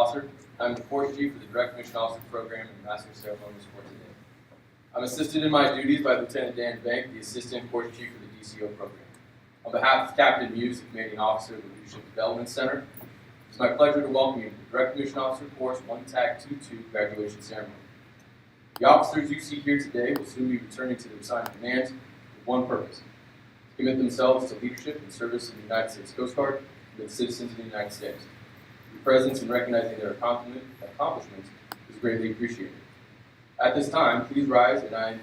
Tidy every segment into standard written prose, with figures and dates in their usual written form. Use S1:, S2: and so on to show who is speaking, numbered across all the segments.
S1: Officer. I'm the Force Chief for the Direct Commission Officer Program and Master of Ceremonies for today. I'm assisted in my duties by Lieutenant Dan Bank, the Assistant Force Chief for the DCO program. On behalf of Captain Muse, the Commanding Officer of the Leadership Development Center, it's my pleasure to welcome you to the Direct Commission Officer Course 1 TAC 22 graduation ceremony. The officers you see here today will soon be returning to their assigned commands with one purpose: to commit themselves to leadership and service in the United States Coast Guard and the citizens of the United States. Your presence in recognizing their accomplishments is greatly appreciated. At this time, please rise, and I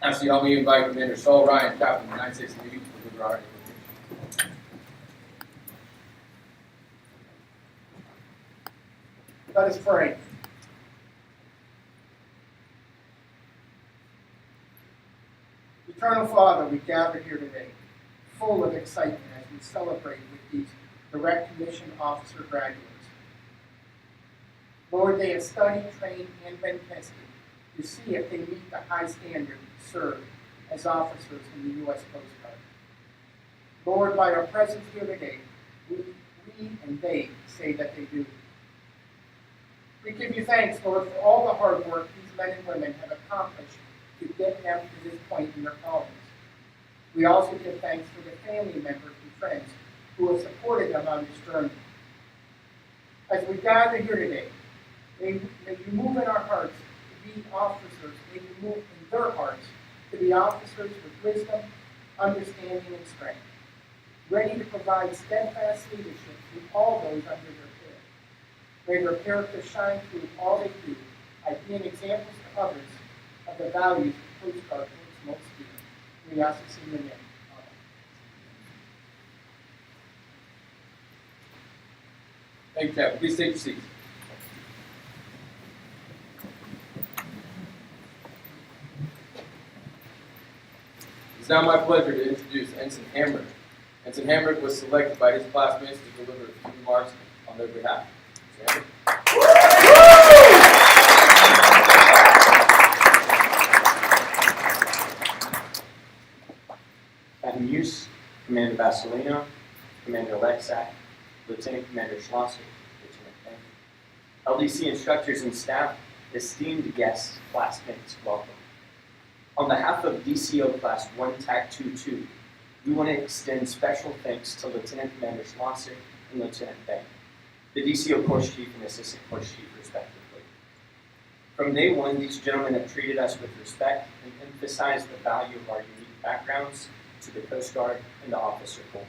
S1: ask you to help me invite Commander Saul Ryan, Captain of the United States Navy, to deliver our invocation.
S2: Let us pray. Eternal Father, we gather here today, full of excitement as we celebrate with these Direct Commission Officer graduates. Lord, they have studied, trained, and been tested to see if they meet the high standard to serve as officers in the U.S. Coast Guard. Lord, by our presence here today, we and they say that they do. We give you thanks, Lord, for all the hard work these men and women have accomplished to get them to this point in their callings. We also give thanks for the family members and friends who have supported them on this journey. As we gather here today, may you move in our hearts to be officers. May you move in their hearts to be officers with wisdom, understanding, and strength, ready to provide steadfast leadership to all those under their care. May their character shine through all they do by being examples to others of the values the Coast Guard holds most dear. We ask this in your name. Amen.
S1: Thank you, Captain. Please take your seats. It's now my pleasure to introduce Ensign Hamrick. Ensign Hamrick was selected by his classmates to deliver a few remarks on their behalf. Ensign
S3: Captain Muse, Commander Basilino, Commander Lexak, Lieutenant Commander Schlosser, Lieutenant Bank, LDC instructors and staff, esteemed guests, classmates, welcome. On behalf of DCO Class 1 TAC 22, we want to extend special thanks to Lieutenant Commander Schlosser and Lieutenant Bank, the DCO Course Chief and Assistant Course Chief, respectively. From day one, these gentlemen have treated us with respect and emphasized the value of our unique backgrounds to the Coast Guard and the officer corps.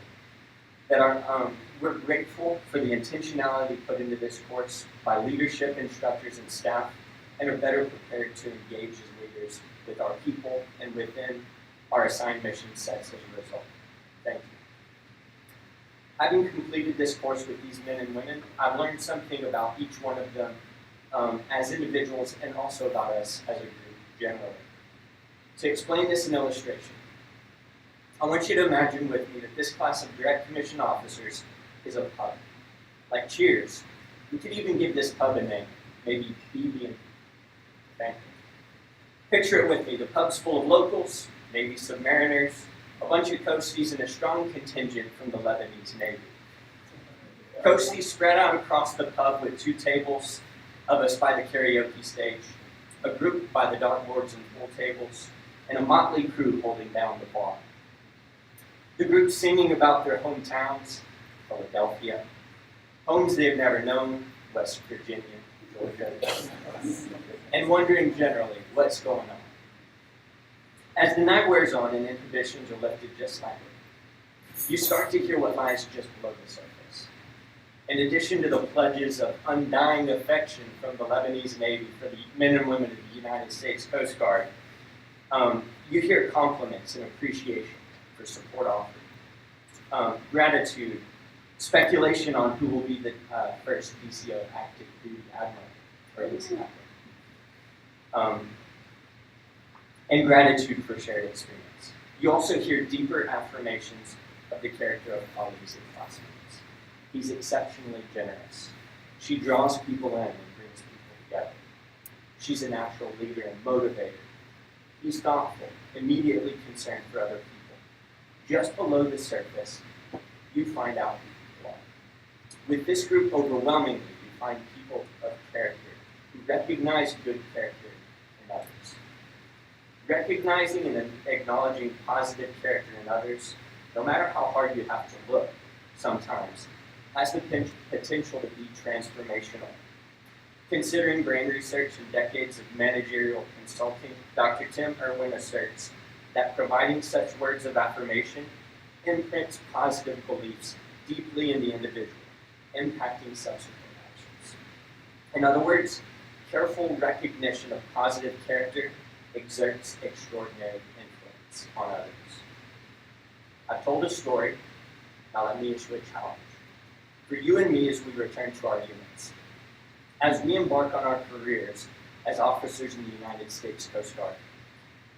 S3: We're grateful for the intentionality put into this course by leadership, instructors, and staff, and are better prepared to engage as leaders with our people and within our assigned mission sets as a result. Thank you. Having completed this course with these men and women, I've learned something about each one of them as individuals and also about us as a group generally. To explain this in illustration, I want you to imagine with me that this class of Direct Commission Officers is a pub. Like Cheers, we could even give this pub a name, maybe BB&B. Okay? Picture it with me. The pub's full of locals, maybe submariners, a bunch of coasties, and a strong contingent from the Lebanese Navy. Coasties spread out across the pub with 2 tables of us by the karaoke stage, a group by the dartboards and pool tables, and a motley crew holding down the bar. The group singing about their hometowns, Philadelphia, homes they've never known, West Virginia, Georgia, and wondering generally what's going on. As the night wears on and inhibitions are lifted just slightly, you start to hear what lies just below the surface. In addition to the pledges of undying affection from the Lebanese Navy for the men and women of the United States Coast Guard, you hear compliments and appreciation for support offered, gratitude, speculation on who will be the first DCO active duty admiral, or at least admiral, and gratitude for shared experience. You also hear deeper affirmations of the character of colleagues and classmates. He's exceptionally generous. She draws people in and brings people together. She's a natural leader and motivator. He's thoughtful, immediately concerned for other people. Just below the surface, you find out who people are. With this group overwhelmingly, you find people people of character who recognize good character in others. Recognizing and acknowledging positive character in others, no matter how hard you have to look sometimes, has the potential to be transformational. Considering brain research and decades of managerial consulting, Dr. Tim Irwin asserts that providing such words of affirmation imprints positive beliefs deeply in the individual, impacting subsequent actions. In other words, careful recognition of positive character exerts extraordinary influence on others. I've told a story, now let me issue a challenge. For you and me as we return to our units, as we embark on our careers as officers in the United States Coast Guard,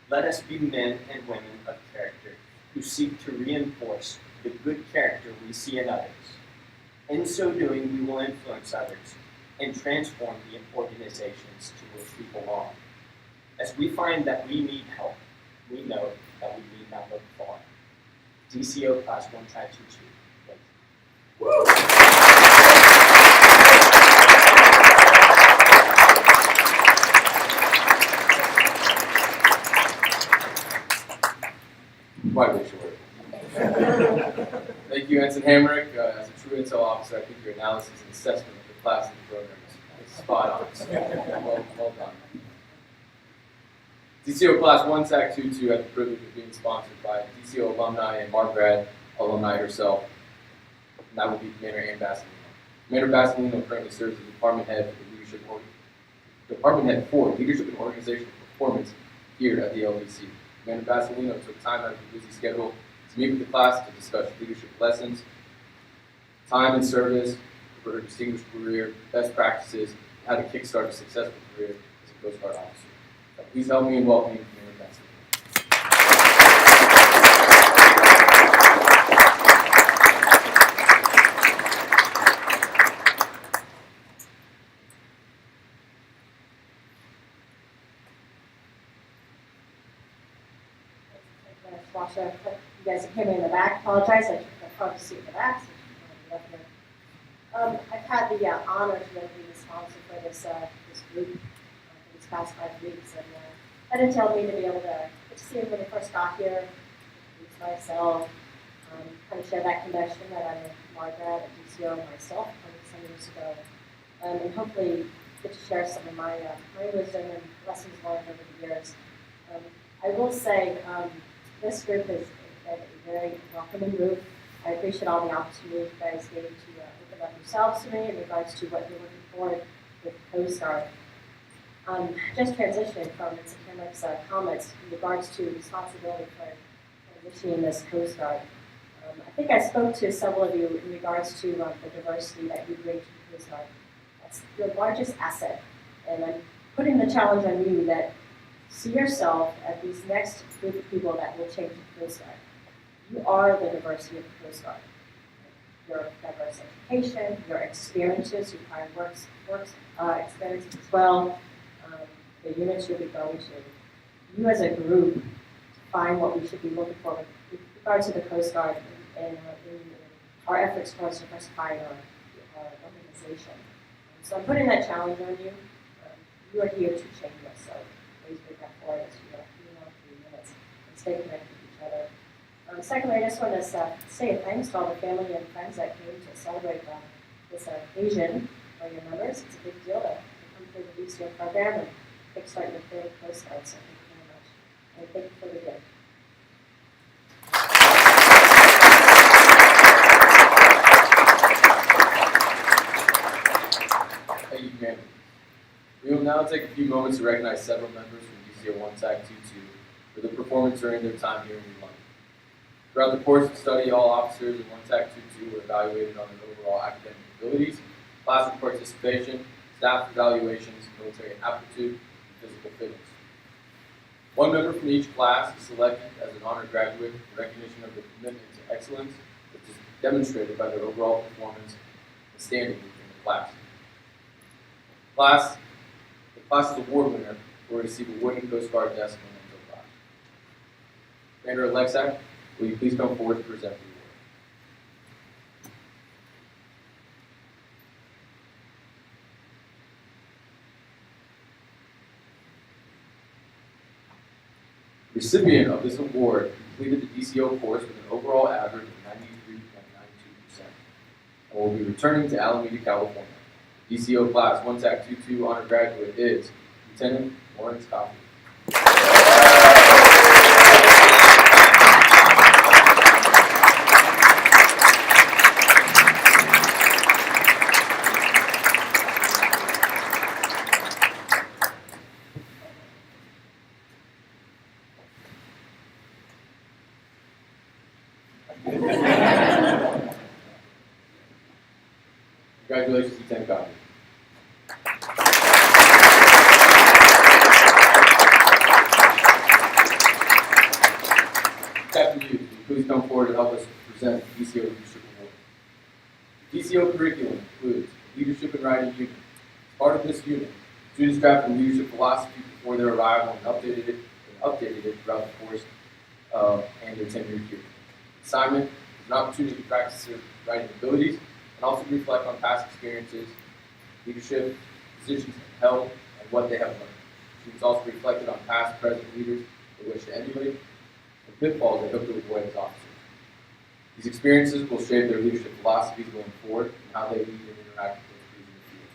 S3: let us be men and women of character who seek to reinforce the good character we see in others. In so doing, we will influence others and transform the organizations to which we belong. As we find that we need help, we know that we need not look far. DCO Class 1 Track 2. Thank you.
S1: Quite a bit short. Thank you, Ensign Hamrick. As a true intel officer, I think your analysis and assessment of the class and the program is spot on. Well done. DCO Class 1 TAC 2-2 had the privilege of being sponsored by DCO alumni and Margrad alumni herself, and that would be Commander Ann Basilino. Commander Basilino currently serves as Department Head for Leadership and Organizational Performance here at the LBC. Commander Basilino took time out of her busy schedule to meet with the class to discuss leadership lessons, time and service for her distinguished career, best practices, and how to kickstart a successful career as a Coast Guard officer. Please help me in welcoming Commander Basilino.
S4: Washer, you guys can hear me in the back. Apologize, I took the front seat in the back. I've had the honor to be responsible for this group for these past 5 weeks, and that entailed me to be able to get to see them when they first got here, introduce myself, kind of share that connection that I'm with Margaret at DCO myself some years ago, and hopefully get to share some of my wisdom and lessons learned over the years. I will say this group is a very welcoming group. I appreciate all the opportunities you guys gave to open up yourselves to me in regards to what you're looking for with Coast Guard. Just transitioning from Mr. Kimmer's comments in regards to responsibility for transitioning this Coast Guard. I think I spoke to several of you in regards to the diversity that you bring to the Coast Guard. That's your largest asset, and I'm putting the challenge on you that see yourself as these next group of people that will change the Coast Guard. You are the diversity of the Coast Guard. Your diverse education, your experiences, your prior works experiences as well, the units you'll be going to. You as a group find what we should be looking for with regard to the Coast Guard and in our efforts towards diversifying our organization. So I'm putting that challenge on you. You are here to change us, so please bring that forward as you know, 3 minutes and stay connected with each other. Secondly, I just want to say thanks to all the family and friends that came to celebrate this occasion for your members. It's a big deal to come through the DCO program and kickstart your career at Coast Guard, so thank you very much. And thank you for the gift.
S1: Thank you, Commander. We will now take a few moments to recognize several members from DCO 1 TAC 2-2 for their performance during their time here in New London. Throughout the course of study, all officers in 1 TAC 2-2 were evaluated on their overall academic abilities, classroom participation, staff evaluations, military aptitude, and physical fitness. One member from each class is selected as an honor graduate in recognition of their commitment to excellence, which is demonstrated by their overall performance and standing within the class. The class's award winner will receive a wooden Coast Guard desk and mental plaque. Commander Alexak, will you please come forward to present the award? Recipient of this award completed the DCO course with an overall average of 93.92% and will be returning to Alameda, California. DCO Class 1TAC22 honor graduate is Lieutenant Lawrence Coffey. Congratulations, Lieutenant Coffey. Captain Hughes, will you please come forward and help us present the DCO Leadership Award. The DCO curriculum includes a Leadership and Writing unit. As part of this unit, students drafted leadership philosophy before their arrival and updated it throughout the course and their tenure here. Assignment is an opportunity to practice their writing abilities and also reflect on past experiences, leadership, positions held, and what they have learned. Students also reflected on past, present leaders they wish to emulate, and pitfalls they hope to avoid as officers. These experiences will shape their leadership philosophies going forward and how they lead and interact with those leaders in the field.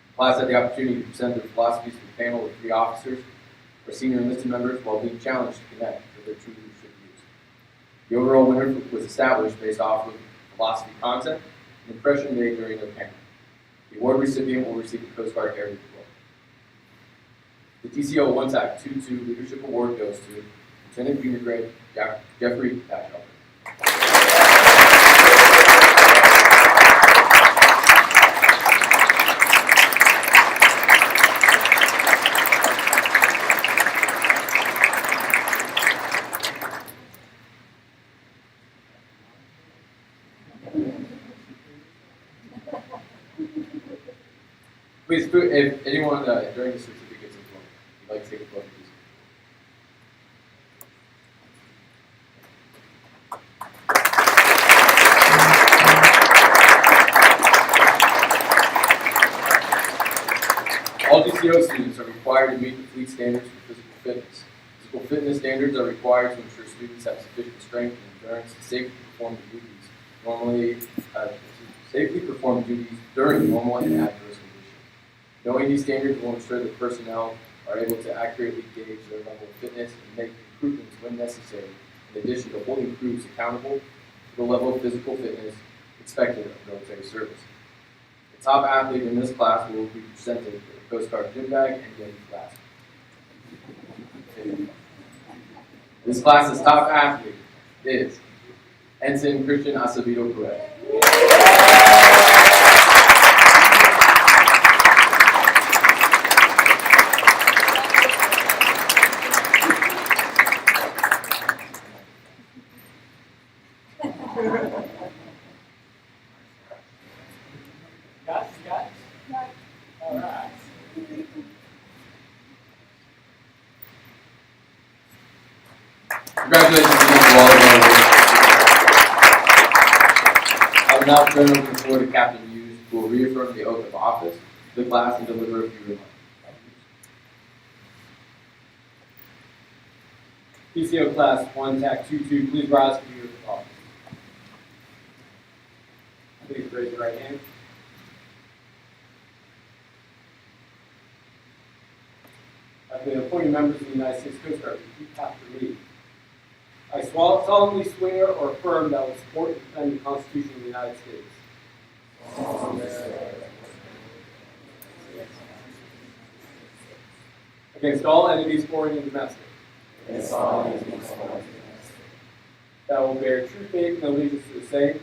S1: The class had the opportunity to present their philosophies to a panel of 3 officers or senior enlisted members while being challenged to connect with their true leadership views. The overall winner was established based off of philosophy content and impression made during their panel. The award recipient will receive the Coast Guard Heritage Award. The DCO 1TAC22 Leadership Award goes to Lieutenant Junior Grade Jeffrey Batchelder. Please, if anyone during the certificates of vote would like to take a photo, please. All DCO students are required to meet the fleet standards for physical fitness. Physical fitness standards are required to ensure students have sufficient strength and endurance to safely perform duties during normal and adverse conditions. Knowing these standards will ensure that personnel are able to accurately gauge their level of fitness and make improvements when necessary, in addition to holding crews accountable to the level of physical fitness expected of military service. The top athlete in this class will be presented with a Coast Guard gym bag and Yeti flask. This class's top athlete is Ensign Christian Acevedo Perez.
S2: All right.
S1: Congratulations to all of our awards. I will now turn over the floor to Captain Hughes, who will reaffirm the oath of office to the class and deliver a few remarks.
S5: DCO Class 1TAC22, please rise for your oath of office. Please raise your right hand. As the appointed members of the United States Coast Guard, repeat after me. I solemnly swear or affirm that I will support and defend the Constitution of the United States. Against all enemies, foreign and domestic. That I will bear true faith and allegiance to the same.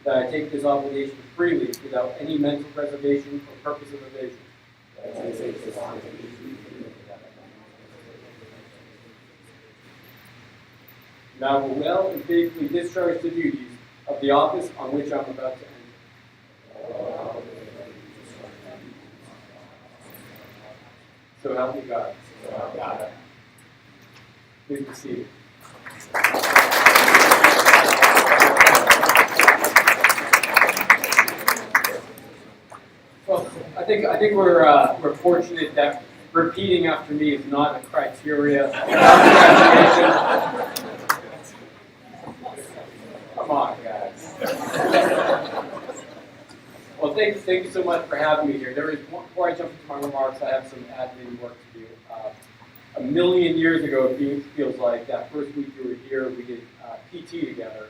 S5: That I take this obligation freely without any mental reservation or purpose of evasion. And I will well and faithfully discharge the duties of the office on which I am about to enter. So help me God. Please be seated. Well, I think we're fortunate that repeating after me is not a criteria. Come on, guys. Well, thank you so much for having me here. Before I jump into my remarks, I have some admin work to do. A million years ago, it feels like, that first week you were here, we did PT together.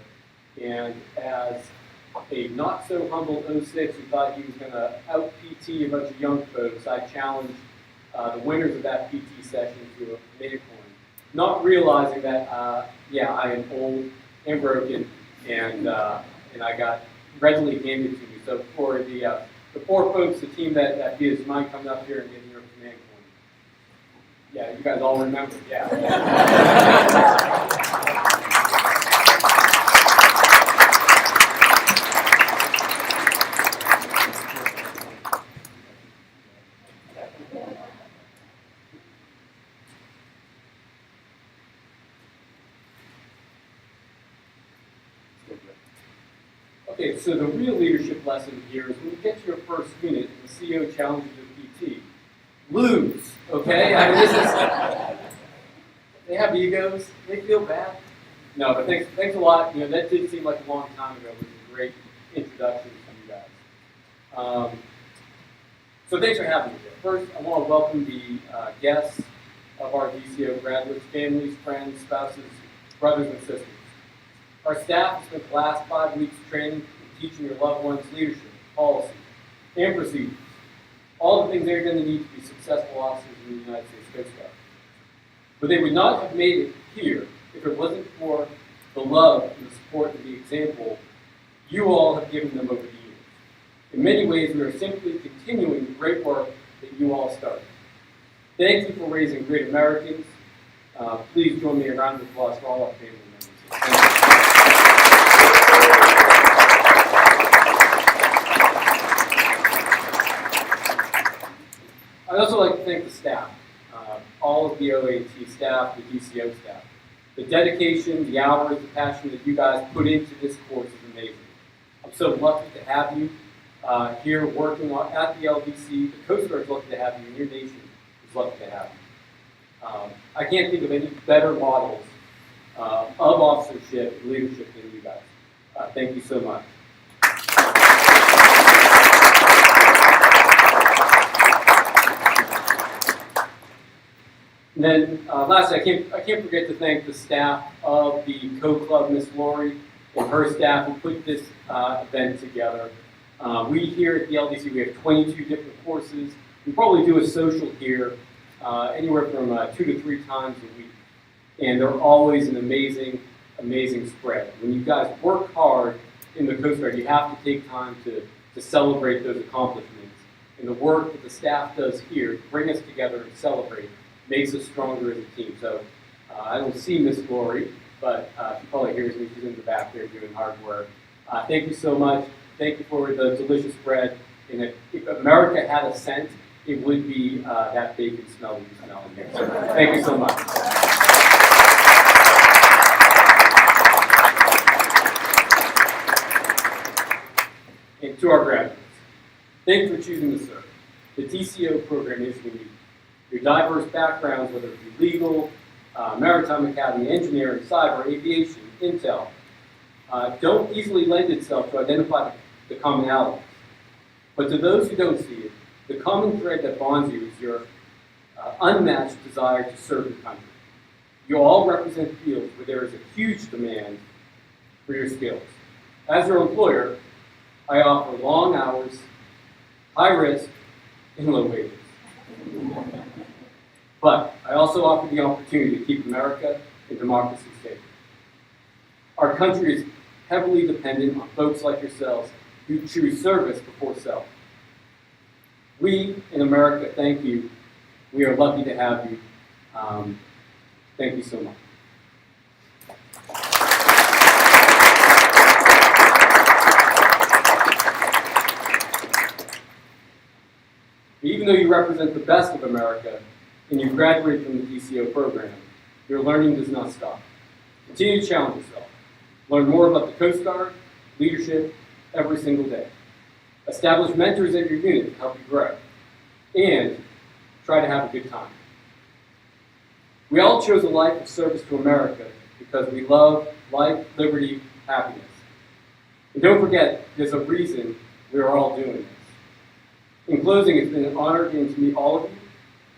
S5: And as a not-so-humble 06 who thought he was going to out-PT a bunch of young folks, I challenged the winners of that PT session to a mega coin, not realizing that, I am old and broken, and I got readily handed to me. So for the four folks, the team that did, mind coming up here and getting your command coin? Yeah, you guys all remember, yeah. Okay, so the real leadership lesson here is when you get to your first unit and the CEO challenges the PT, lose, okay? I mean, they have egos, they feel bad. No, but thanks a lot. You know, that did seem like a long time ago. It was a great introduction to you guys. So thanks for having me here. First, I want to welcome the guests of our DCO graduates, families, friends, spouses, brothers and sisters. Our staff has spent the last 5 weeks training and teaching your loved ones leadership, policy, and procedures. All the things they're going to need to be successful officers in the United States Coast Guard. But they would not have made it here if it wasn't for the love and the support and the example you all have given them over the years. In many ways, we are simply continuing the great work that you all started. Thank you for raising great Americans. Please join me in a round of applause for all our family members. Thank you. I'd also like to thank the staff, all of the OAT staff, the DCO staff. The dedication, the hours, the passion that you guys put into this course is amazing. I'm so lucky to have you here working at the LDC. The Coast Guard is lucky to have you, and your nation is lucky to have you. I can't think of any better models of officership and leadership than you guys. Thank you so much. And then lastly, I can't forget to thank the staff of the Co-Club, Miss Lori, and her staff who put this event together. We here at the LDC, we have 22 different courses. We probably do a social here anywhere from 2 to 3 times a week. And they're always an amazing, amazing spread. When you guys work hard in the Coast Guard, you have to take time to celebrate those accomplishments. And the work that the staff does here to bring us together and celebrate makes us stronger as a team. So I don't see Miss Lori, but she probably hears me. She's in the back there doing hard work. Thank you so much. Thank you for the delicious bread. And if America had a scent, it would be that bacon smell you smell in here. So thank you so much. And to our graduates, thank you for choosing to serve. The DCO program is unique. Your diverse backgrounds, whether it be legal, maritime academy, engineering, cyber, aviation, intel, don't easily lend itself to identify the commonalities. But to those who don't see it, the common thread that bonds you is your unmatched desire to serve the country. You all represent fields where there is a huge demand for your skills. As your employer, I offer long hours, high risk, and low wages. But I also offer the opportunity to keep America and democracy safe. Our country is heavily dependent on folks like yourselves who choose service before self. We in America thank you. We are lucky to have you. Thank you so much. Even though you represent the best of America and you graduate from the DCO program, your learning does not stop. Continue to challenge yourself. Learn more about the Coast Guard, leadership, every single day. Establish mentors at your unit to help you grow. And try to have a good time. We all chose a life of service to America because we love life, liberty, happiness. And don't forget, there's a reason we're all doing this. In closing, it's been an honor getting to meet all of you.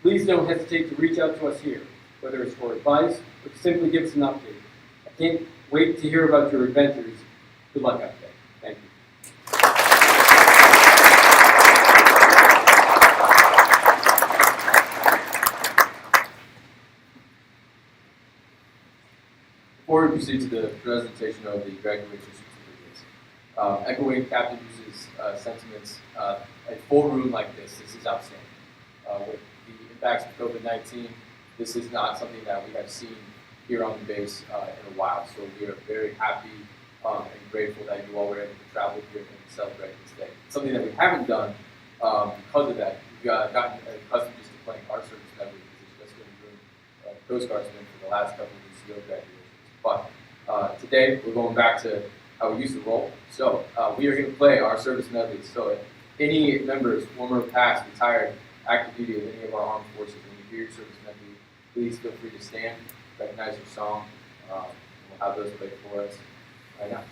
S5: Please don't hesitate to reach out to us here, whether it's for advice or to simply give us an update. I can't wait to hear about your adventures. Good luck out there. Thank you.
S1: Before we proceed to the presentation of the graduation certificates, echoing Captain Hughes' sentiments, a full room like this is outstanding. With the impacts of COVID-19, this is not something that we have seen here on the base in a while. So we are very happy and grateful that you all were able to travel here and celebrate this day. Something that we haven't done because of that. We've gotten accustomed just to playing our service medley because it's just been a room Coast Guardsmen for the last couple of DCO graduations. But today we're going back to how we used to roll. So we are going to play our service medleys. So if any members, former, past, retired, active duty of any of our armed forces, when you hear your service medley, please feel free to stand, recognize your song. We'll have those played for us right now.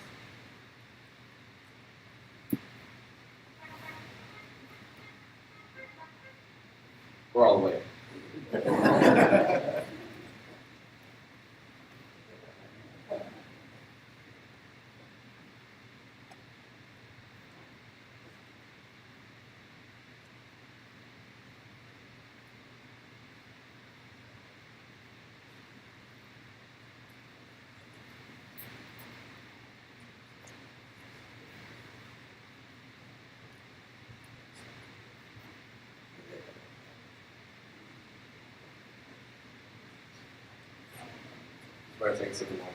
S1: We're all the way. Where I take a sip of water.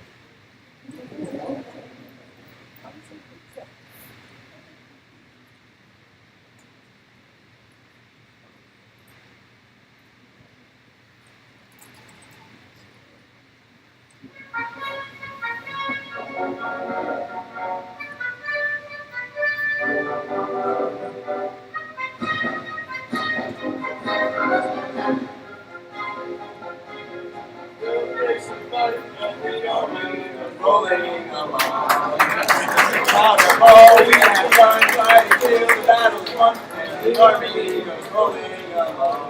S6: Rolling along. On the ball, we have fun fighting till the battle's won, and the army goes rolling along.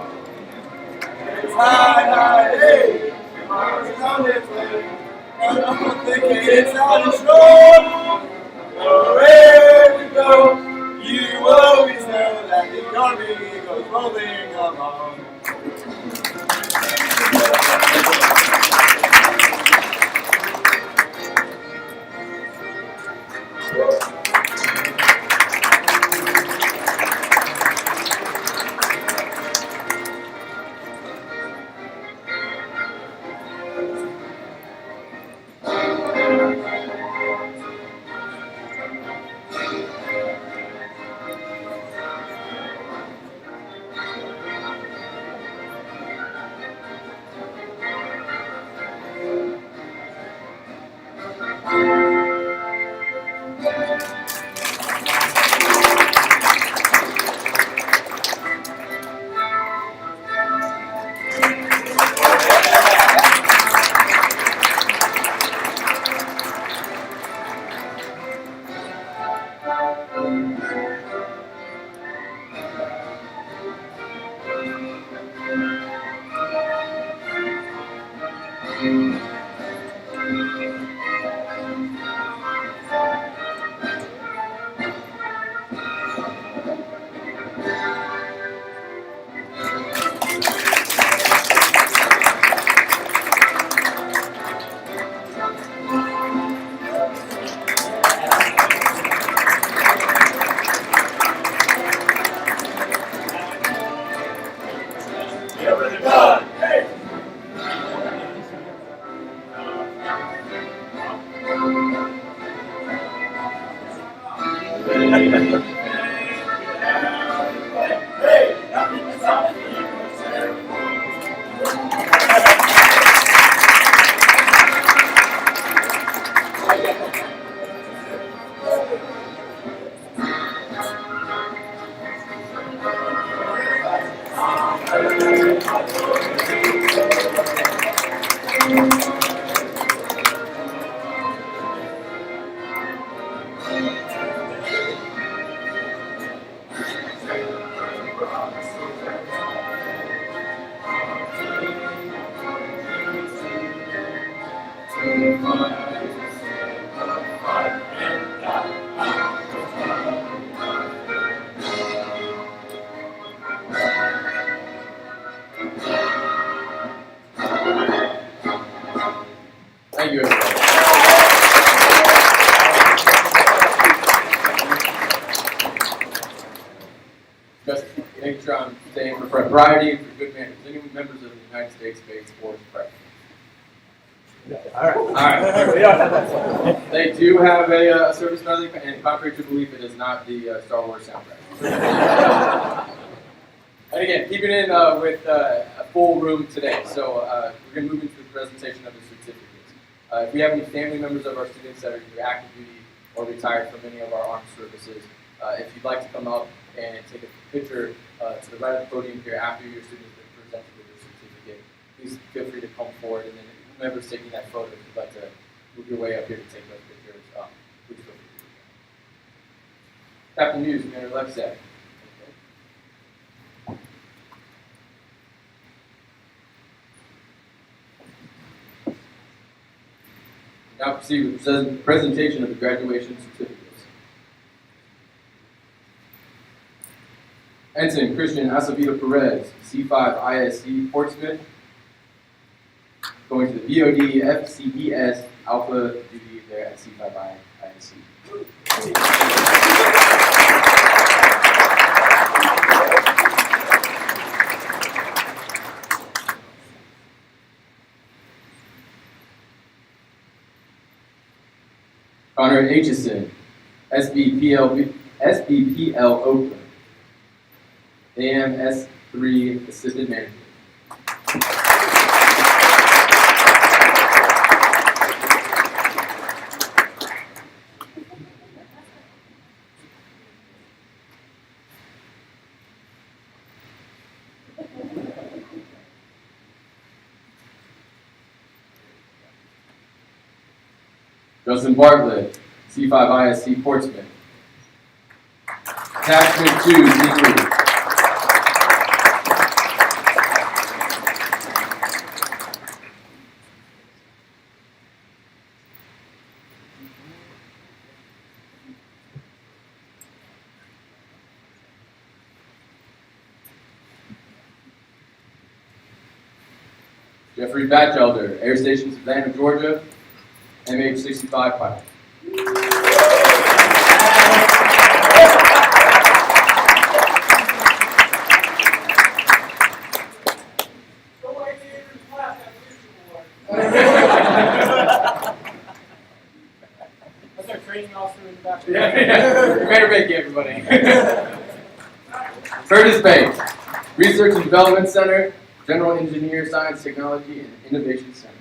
S6: It's high, high, hey, your army's on its way. Run on thick, it's on its road. Wherever we go, you always know that the army goes rolling along.
S1: Just making sure I'm staying for propriety and for good manners. Any members of the United States Space Force present? All right. They do have a service medley, and contrary to belief, it is not the Star Wars soundtrack. And again, keeping in with a full room today, so we're going to move into the presentation of the certificates. If we have any family members of our students that are either active duty or retired from any of our armed services, if you'd like to come up and take a picture to the right of the podium here after your student has been presented with their certificate, please feel free to come forward, and then whomever's taking that photo, if you'd like to move your way up here to take those pictures, please feel free to do that. Captain Muse, Commander Lexak. Now proceed with the presentation of the graduation certificates. Ensign Christian Acevedo Perez, C5 ISC Portsmouth, going to the VOD FCES Alpha duty there at C5 ISC. Connor Aitchison, SBPL Oakland, AMS3 Assistant Manager. Justin Bartlett, C5 ISC Portsmouth. Attachment 2, C3. Jeffrey Batchelder, Air Station Savannah, Georgia, MH-65 pilot.
S2: That's our training officer in the back.
S1: Commander Bank, everybody. Curtis Banks, Research and Development Center, General Engineer, Science, Technology, and Innovation Center.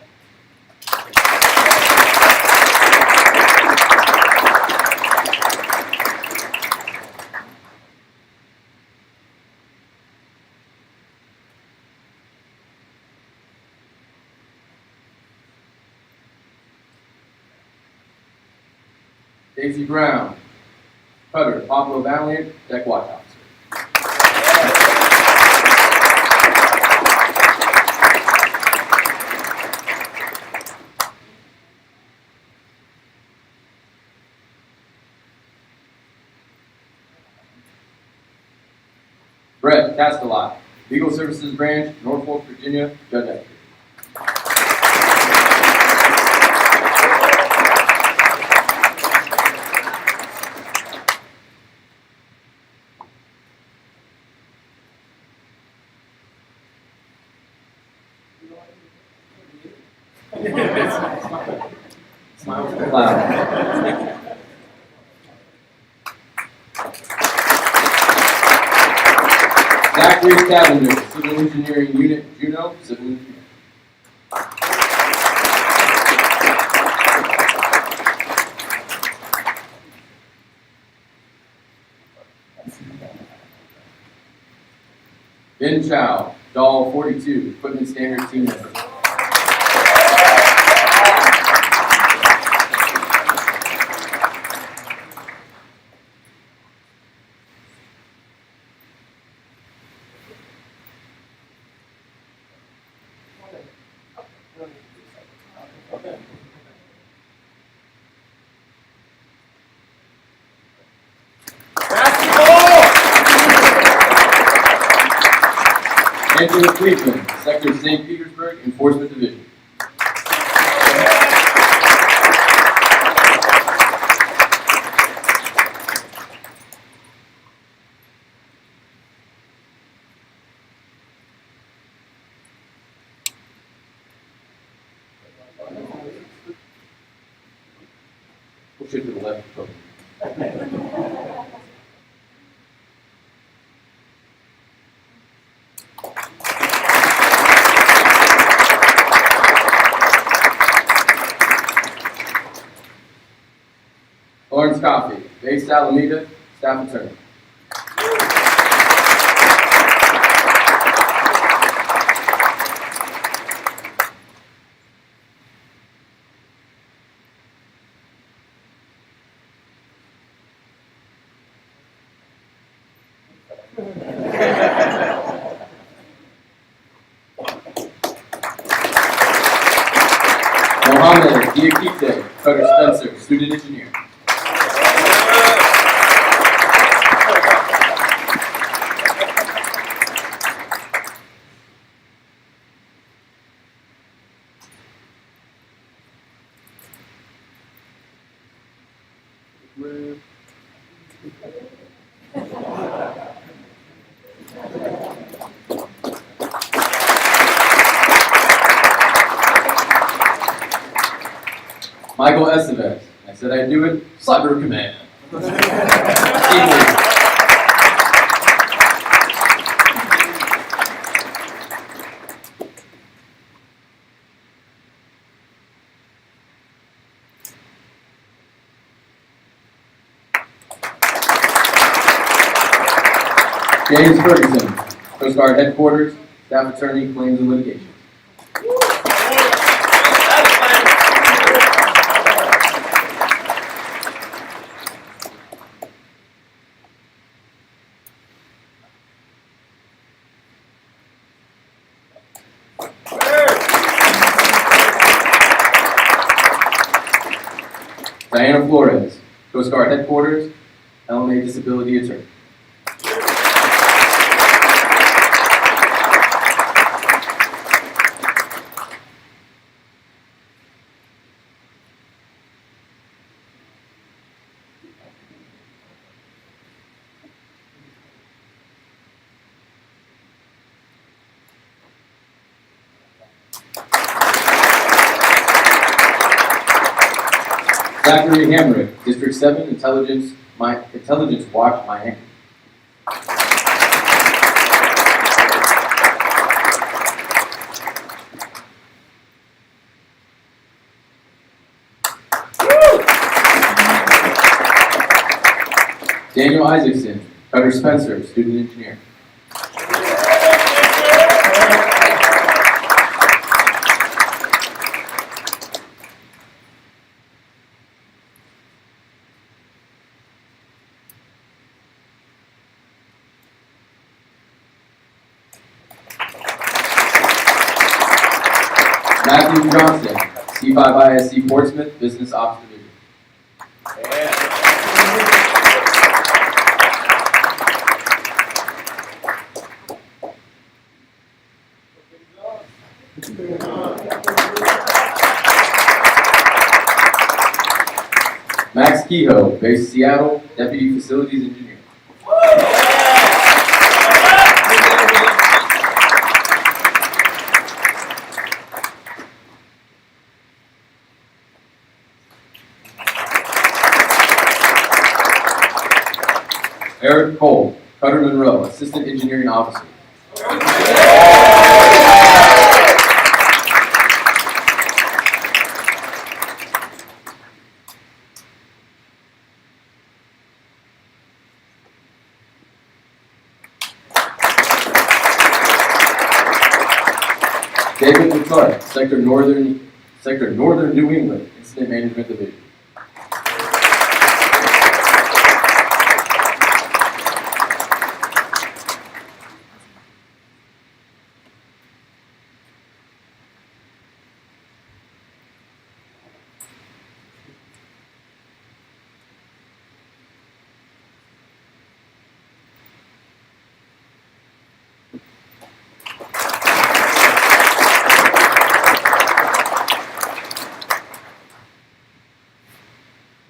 S1: Daisy Brown, Cutter, Pablo Valiant, Deck Watch Officer. Brett Castellat, Legal Services Branch, Norfolk, Virginia, Judge Advocate. Smile loud. Zachary Cavendish, Civil Engineering Unit, Juneau, Civil Engineering. Ben Chow, Doll 42, Equipment Standards Team Member. Angela Cleveland, Sector St. Petersburg, Enforcement Division. Push it to the left. Lawrence Coffey, based Alameda, staff attorney. Mohammed Diakite, Cutter Spencer, student engineer. Michael Estevez. I said I'd do it. Cyber Command. Team lead. James Ferguson, Coast Guard Headquarters, Staff Attorney, Claims and Litigation. Diana Flores, Coast Guard Headquarters, LMA Disability Attorney. Zachary Hamrick, District 7, Intelligence Watch, Miami. Daniel Isaacson, Cutter Spencer, student engineer. Matthew Johnson, C5ISC Portsmouth, Business Ops Division. Max Kehoe, based Seattle, Deputy Facilities Engineer. Eric Cole, Cutter Monroe, Assistant Engineering Officer. David Detroit, Sector Northern New England, Incident Management Division.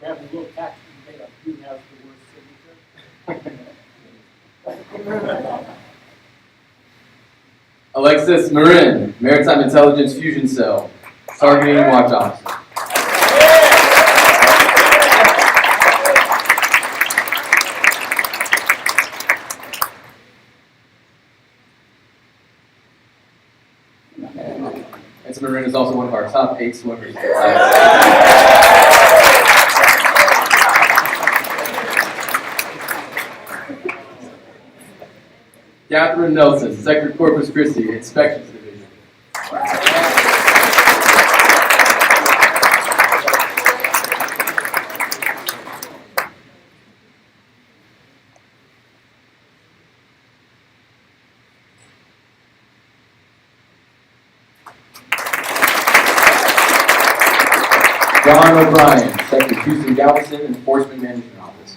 S2: We have a little tax made up. Who has the worst signature?
S1: Alexis Marin, Maritime Intelligence Fusion Cell, Targeting Watch Officer. Marin is also one of our top 8 swimmers. Catherine Nelson, Sector Corpus Christi, Inspections Division. John O'Brien, Sector Houston Galveston, Enforcement Management Office.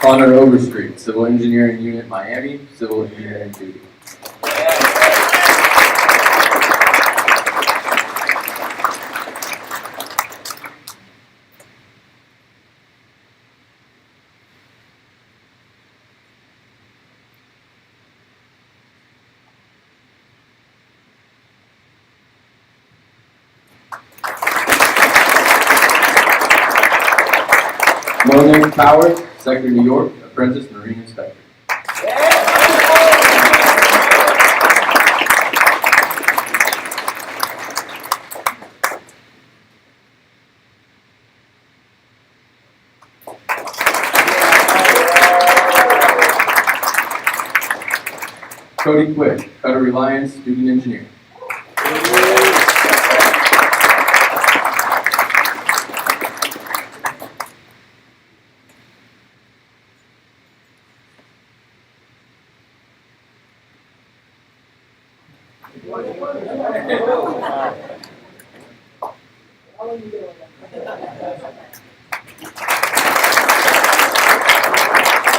S1: Connor Overstreet, Civil Engineering Unit, Miami, Civil Engineering Duty. Monique Powers, Sector New York, Apprentice Marine Inspector. Cody Quick, Cutter Reliance, Student Engineer.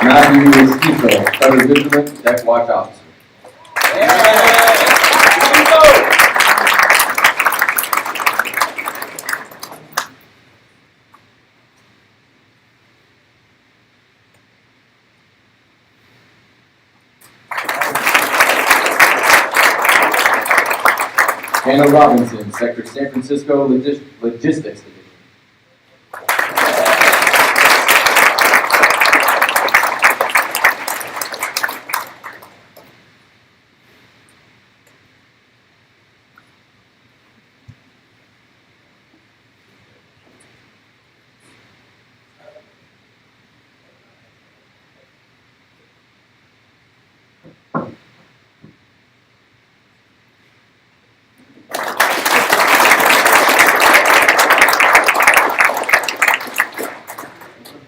S1: Matthew Esquizo, Cutter Vigilant, Deck Watch Officer. Hannah Robinson, Sector San Francisco Logistics Division.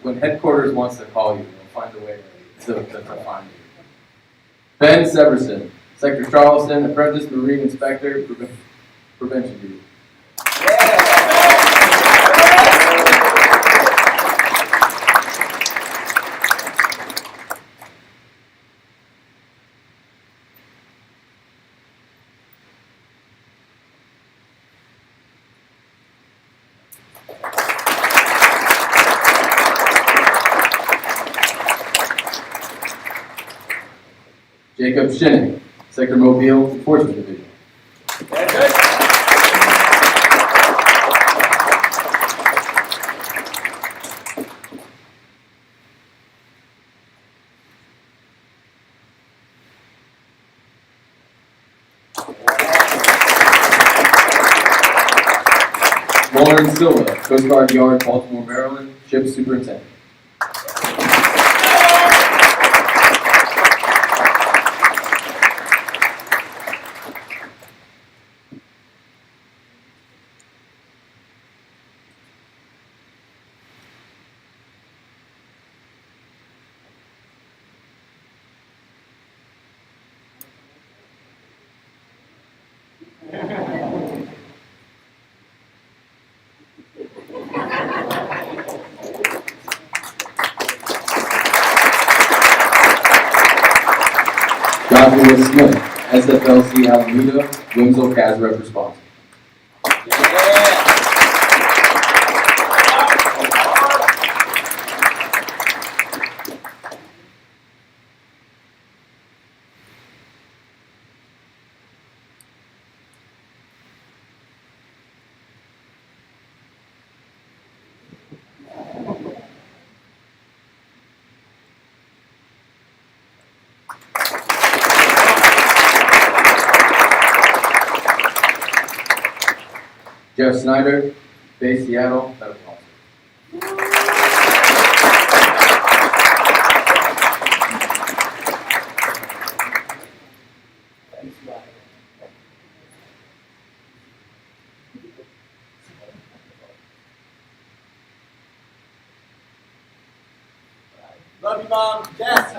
S1: When headquarters wants to call you, they'll find a way to find you. Ben Severson, Sector Charleston, Apprentice Marine Inspector, Prevention Duty. Jacob Shinnick, Sector Mobile Enforcement Division. Lauren Silva, Coast Guard Yard, Baltimore, Maryland, Ship Superintendent. Joshua Smith, SFLC Alameda, Winslow CAS Rep responsible. Jeff Snyder, Bay Seattle, Medical Officer.
S6: Love you, Mom. Yes.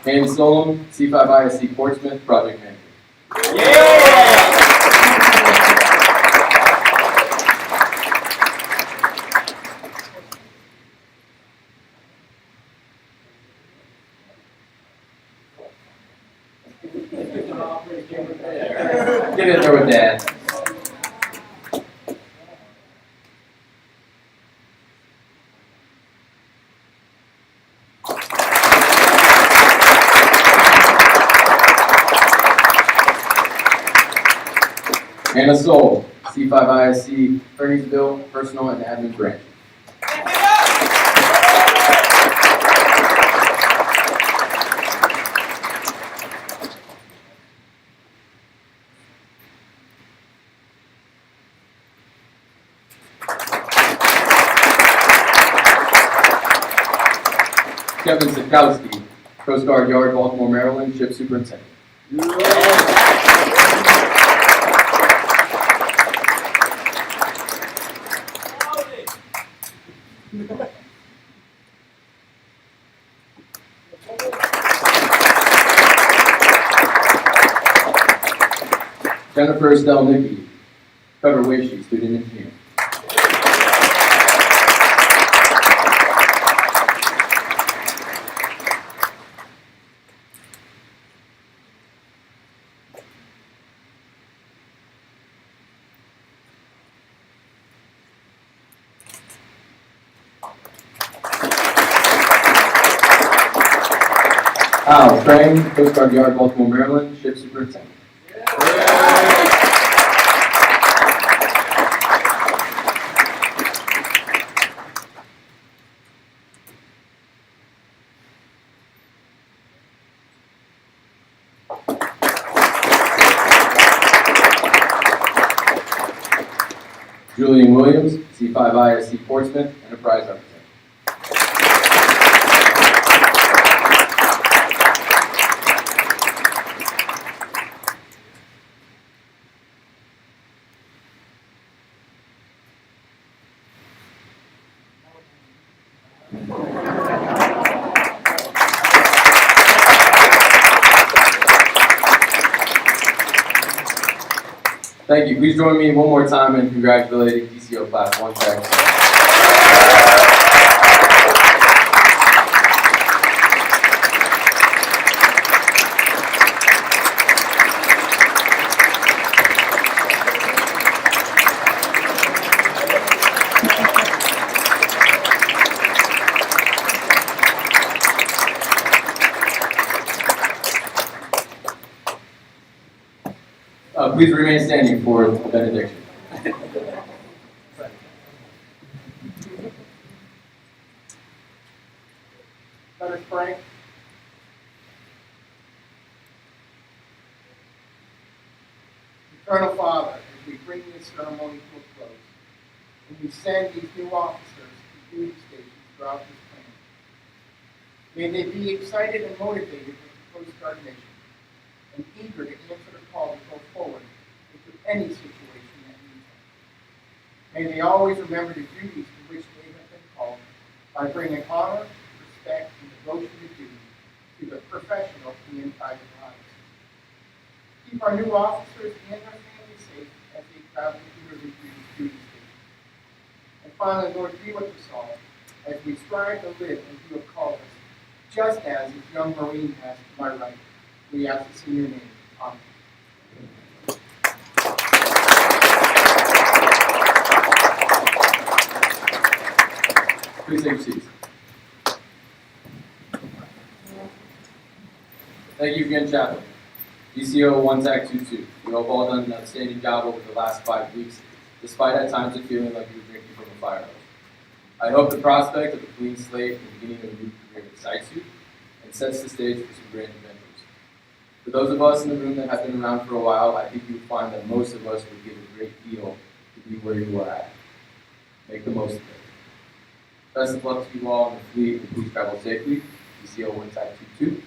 S1: Andy Solom, C5ISC Portsmouth, Project Manager.
S6: Yeah.
S1: Get in there with Dad. Anna Soul, C5ISC Ferniesville, Personal and Admin Branch. Kevin Sikowski, Coast Guard Yard, Baltimore, Maryland, Ship Superintendent. Jennifer Stelnicki, Trevor Wishy, Student Engineer. Al Crane, Coast Guard Yard, Baltimore, Maryland, Ship Superintendent. Julian Williams, C5ISC Portsmouth, Enterprise Architect. Thank you. Please join me one more time in congratulating DCO Class 1 Tech. Please remain standing for the benediction.
S2: Let us pray. Eternal Father, as we bring this ceremony to a close, and we send these new officers to duty stations throughout this planet, may they be excited and motivated with the Coast Guard mission, and eager to answer the call to go forward into any situation that needs them. May they always remember the duties to which they have been called by bringing honor, respect, and devotion to duty to the professional and private lives. Keep our new officers and their families safe as they travel to their duty stations. And finally, Lord, be with us all as we strive to live as you have called us, just as this young Marine has to my right. We ask this in your name. Amen.
S1: Please take your seats. Thank you again, Chaplain. DCO 1TAC22. You have all done an outstanding job over the last 5 weeks, despite at times it feeling like you were drinking from a fire hose. I hope the prospect of a clean slate and the beginning of a new career excites you and sets the stage for some grand adventures. For those of us in the room that have been around for a while, I think you would find that most of us would give a great deal to be where you are at. Make the most of it. Best of luck to you all in the fleet, and please travel safely. DCO 1TAC22.